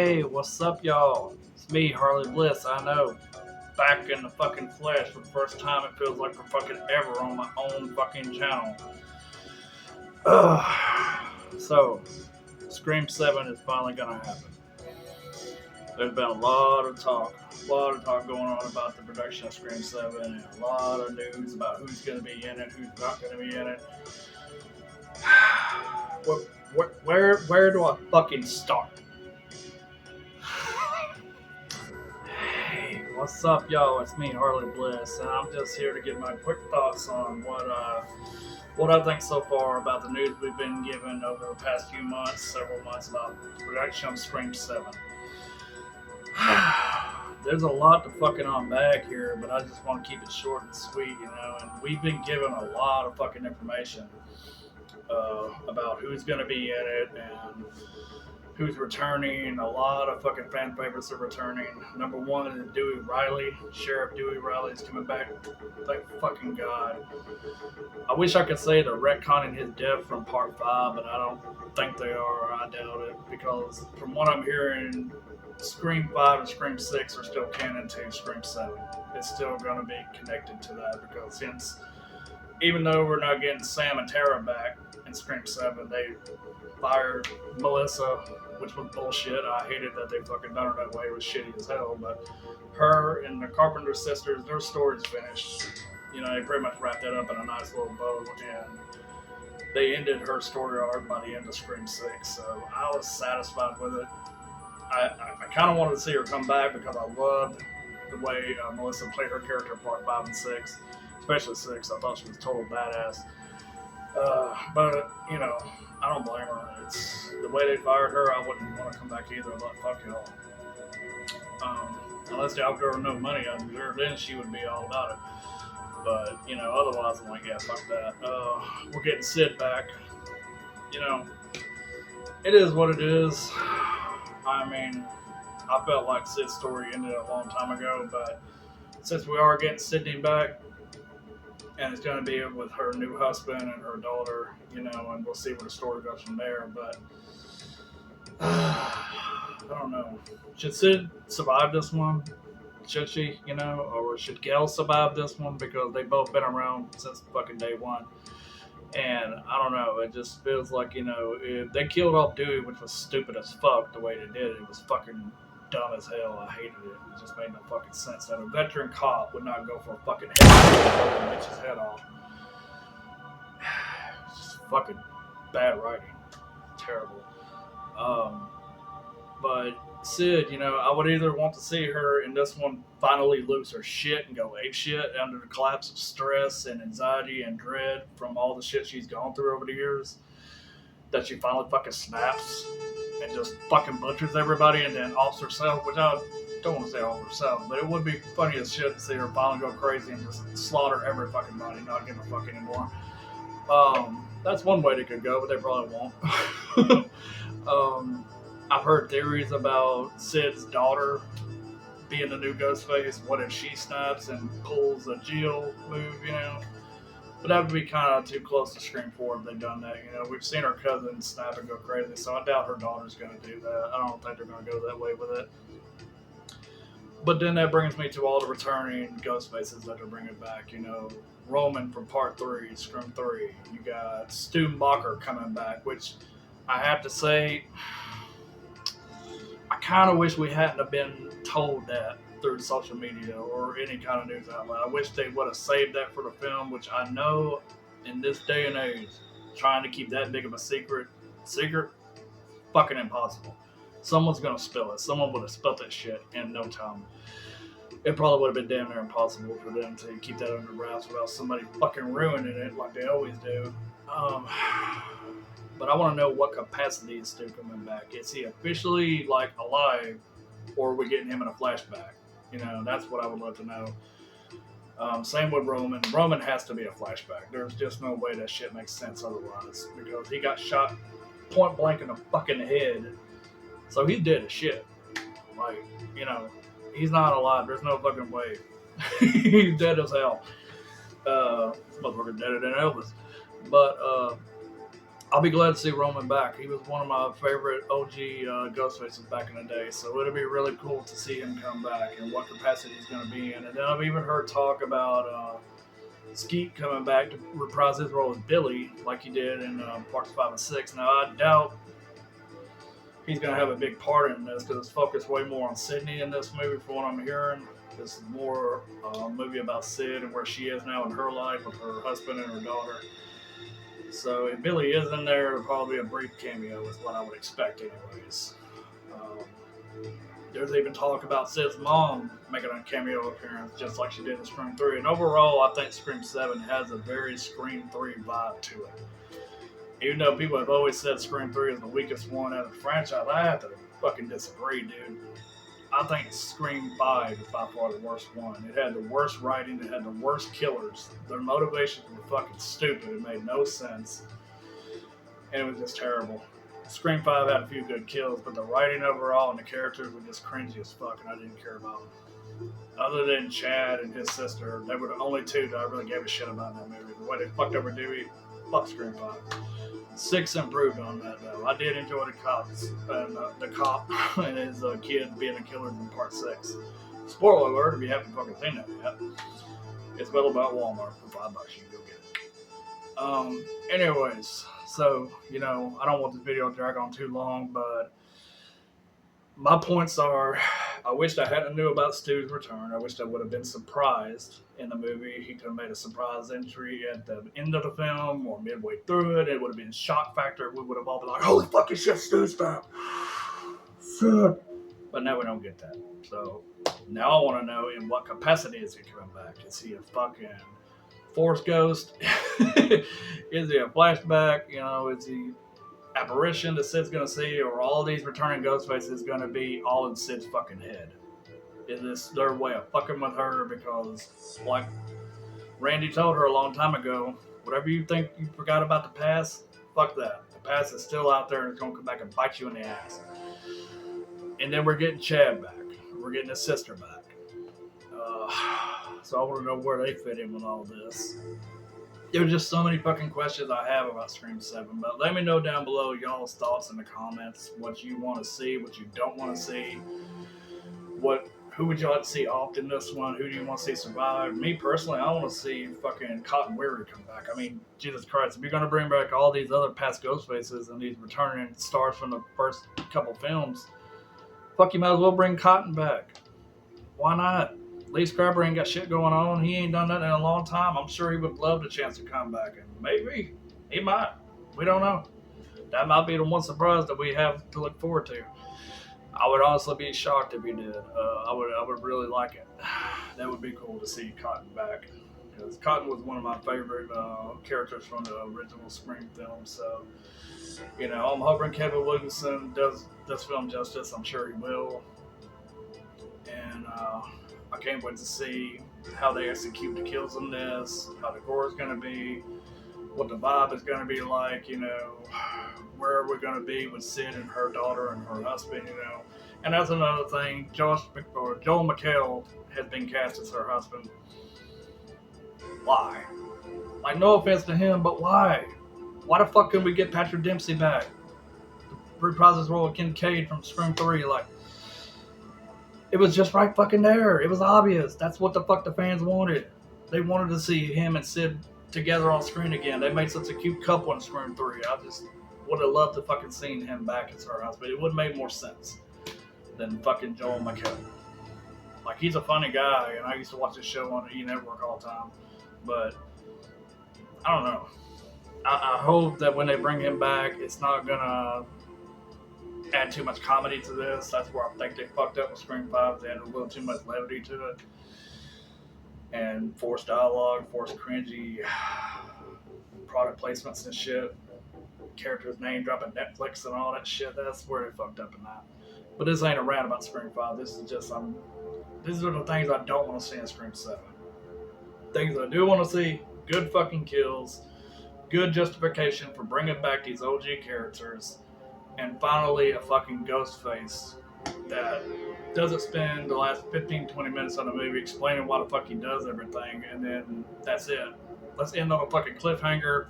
Hey, what's up, y'all? It's me, Harley Bliss. I know, back in the fucking flesh for the first time. It feels like for fucking ever on my own fucking channel. So, Scream 7 is finally gonna happen. There's been a lot of talk going on about the production of Scream 7, and a lot of news about who's gonna be in it, who's not gonna be in it. Where do I fucking start? Hey, what's up, y'all? It's me, Harley Bliss, and I'm just here to give my quick thoughts on what I think so far about the news we've been given over the past few months, several months about the production of Scream 7. There's a lot to fucking unpack here, but I just want to keep it short and sweet, and we've been given a lot of fucking information about who's going to be in it and who's returning. A lot of fucking fan favorites are returning. Number one is Dewey Riley. Sheriff Dewey Riley is coming back. Thank fucking God. I wish I could say they're retconning his death from part 5, but I don't think they are. I doubt it. Because from what I'm hearing, Scream 5 and Scream 6 are still canon to Scream 7. It's still going to be connected to that because since, even though we're not getting Sam and Tara back in Scream 7, they fired Melissa, which was bullshit. I hated that they fucking done her that way. It was shitty as hell. But her and the Carpenter sisters, their story's finished. They pretty much wrapped that up in a nice little bow, and they ended her story arc by the end of Scream 6. So I was satisfied with it. I kind of wanted to see her come back because I loved the way Melissa played her character in part 5 and 6, especially 6. I thought she was a total badass. But I don't blame her. It's the way they fired her. I wouldn't want to come back either. But fuck y'all. Unless y'all give her no money, I'm sure then she would be all about it. But otherwise I'm like, yeah, fuck that. We're getting Sid back. It is what it is. I mean, I felt like Sid's story ended a long time ago, but since we are getting Sydney back, and it's going to be with her new husband and her daughter, and we'll see where the story goes from there. But I don't know. Should Sid survive this one? Should she, or should Gail survive this one? Because they've both been around since fucking day one. And I don't know, it just feels like, if they killed off Dewey, which was stupid as fuck the way they did it. It was fucking dumb as hell. I hated it. It just made no fucking sense that a veteran cop would not go for a fucking head and bitch his head off. It's just fucking bad writing. Terrible. But Sid, I would either want to see her in this one finally lose her shit and go ape shit under the collapse of stress and anxiety and dread from all the shit she's gone through over the years. That she finally fucking snaps and just fucking butchers everybody and then offs herself, which I don't want to say off herself, but it would be funny as shit to see her finally go crazy and just slaughter every fucking body, not give a fuck anymore. That's one way they could go, but they probably won't. I've heard theories about Sid's daughter being the new Ghostface. What if she snaps and pulls a Jill move, But that would be kind of too close to Scream 4 if they've done that. We've seen her cousin snap and go crazy, so I doubt her daughter's going to do that. I don't think they're going to go that way with it. But then that brings me to all the returning Ghostfaces that they're bringing back. Roman from Part 3, Scream 3. You got Stu Macher coming back, which I have to say, I kind of wish we hadn't have been told that through social media or any kind of news outlet. I wish they would have saved that for the film, which I know in this day and age, trying to keep that big of a secret, fucking impossible. Someone's going to spill it. Someone would have spilled that shit in no time. It probably would have been damn near impossible for them to keep that under wraps without somebody fucking ruining it like they always do. But I want to know what capacity is Stu coming back. Is he officially alive, or are we getting him in a flashback? That's what I would love to know. Same with Roman. Roman has to be a flashback. There's just no way that shit makes sense otherwise, because he got shot point blank in the fucking head. So he's dead as shit. He's not alive. There's no fucking way. He's dead as hell. Motherfucker deader than Elvis. But I'll be glad to see Roman back. He was one of my favorite OG Ghostfaces back in the day, so it'll be really cool to see him come back and what capacity he's going to be in. And then I've even heard talk about Skeet coming back to reprise his role as Billy, like he did in parts 5 and 6. Now, I doubt he's going to have a big part in this because it's focused way more on Sydney in this movie, from what I'm hearing. This is more a movie about Sid and where she is now in her life with her husband and her daughter. So if Billy is in there, it'll probably be a brief cameo is what I would expect anyways. There's even talk about Sid's mom making a cameo appearance just like she did in Scream 3. And overall, I think Scream 7 has a very Scream 3 vibe to it. Even though people have always said Scream 3 is the weakest one out of the franchise, I have to fucking disagree, dude. I think Scream 5 is by far the worst one. It had the worst writing, it had the worst killers. Their motivations were fucking stupid. It made no sense. And it was just terrible. Scream 5 had a few good kills, but the writing overall and the characters were just cringy as fuck, and I didn't care about them. Other than Chad and his sister, they were the only two that I really gave a shit about in that movie. The way they fucked over Dewey, fuck Scream 5. 6 improved on that though. I did enjoy the cops and the cop and his kid being the killers in part 6. Spoiler alert if you haven't fucking seen that yet. It's available at Walmart for $5. You can go get it. Anyways, so I don't want this video to drag on too long, but my points are: I wished I hadn't knew about Stu's return. I wished I would have been surprised in the movie. He could have made a surprise entry at the end of the film or midway through it. It would have been shock factor. We would have all been like, holy fucking shit, Stu's back. Shit. But now we don't get that. So now I want to know, in what capacity is he coming back? Is he a fucking Force ghost? Is he a flashback? Is he apparition that Sid's going to see, or all these returning ghost faces going to be all in Sid's fucking head? Is this their way of fucking with her? Because, like Randy told her a long time ago, whatever you think you forgot about the past, fuck that. The past is still out there and it's going to come back and bite you in the ass. And then we're getting Chad back. We're getting his sister back. So I want to know where they fit in with all this. There's just so many fucking questions I have about Scream 7, but let me know down below y'all's thoughts in the comments, what you want to see, what you don't want to see, who would you like to see off in this one, who do you want to see survive? Me personally, I want to see fucking Cotton Weary come back. I mean, Jesus Christ, if you're going to bring back all these other past Ghostfaces and these returning stars from the first couple films, fuck, you might as well bring Cotton back. Why not? Lee Scrapper ain't got shit going on. He ain't done that in a long time. I'm sure he would love the chance to come back. And maybe he might. We don't know. That might be the one surprise that we have to look forward to. I would honestly be shocked if he did. I would really like it. That would be cool to see Cotton back. Because Cotton was one of my favorite characters from the original Scream film. So, I'm hoping Kevin Williamson does this film justice. I'm sure he will. And I can't wait to see how they execute the kills in this, how the gore is going to be, what the vibe is going to be like, where we're going to be with Sid and her daughter and her husband, And that's another thing. Joel McHale has been cast as her husband. Why? Like, no offense to him, but why? Why the fuck couldn't we get Patrick Dempsey back? Reprise his role of Kincaid from Scream 3, like, it was just right fucking there. It was obvious. That's what the fuck the fans wanted. They wanted to see him and Sid together on screen again. They made such a cute couple in Scream 3. I just would have loved to fucking seen him back as her husband. It would have made more sense than fucking Joel McHale. Like, he's a funny guy, and I used to watch his show on the E-Network all the time. But, I don't know. I hope that when they bring him back, it's not gonna add too much comedy to this. That's where I think they fucked up with Scream 5. They added a little too much levity to it. And forced dialogue, forced cringy product placements and shit. Characters name dropping Netflix and all that shit. That's where they fucked up in that. But this ain't a rant about Scream 5. This is just these are the things I don't want to see in Scream 7. Things I do want to see: good fucking kills, good justification for bringing back these OG characters, and finally a fucking ghost face that doesn't spend the last 15-20 minutes of the movie explaining why the fuck he does everything, and then that's it. Let's end on a fucking cliffhanger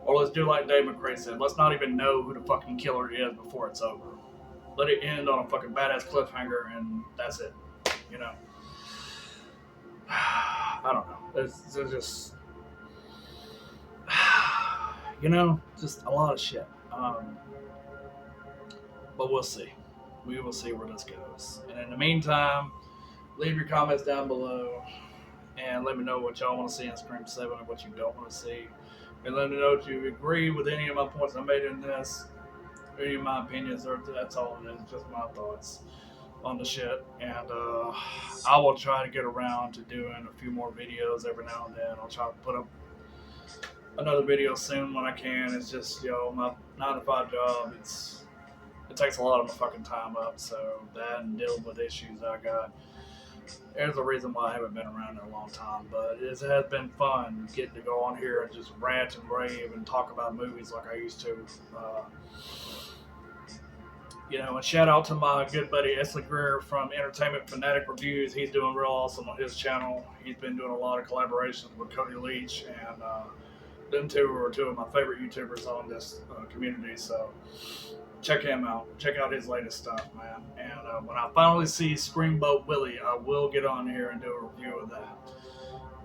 Or let's do like Dave McCray said. Let's not even know who the fucking killer is before it's over. Let it end on a fucking badass cliffhanger, and that's it. You know. I don't know. There's just, just a lot of shit. But we'll see. We will see where this goes. And in the meantime, leave your comments down below and let me know what y'all want to see in Scream 7 and what you don't want to see. And let me know if you agree with any of my points I made in this, any of my opinions, or that's all it is, just my thoughts on the shit. And I will try to get around to doing a few more videos every now and then. I'll try to put up another video soon when I can. It's just, my 9-to-5 job, it takes a lot of my fucking time up, so that and dealing with issues I got. There's a reason why I haven't been around in a long time, but it has been fun getting to go on here and just rant and rave and talk about movies like I used to. And shout out to my good buddy Esley Greer from Entertainment Fanatic Reviews. He's doing real awesome on his channel. He's been doing a lot of collaborations with Cody Leach, and them two are two of my favorite YouTubers on this community, so check him out. Check out his latest stuff, man. And when I finally see Screamboat Willie, I will get on here and do a review of that.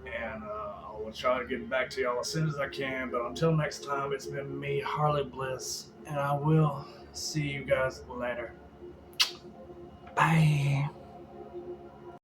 And I will try to get back to y'all as soon as I can. But until next time, it's been me, Harley Bliss, and I will see you guys later. Bye.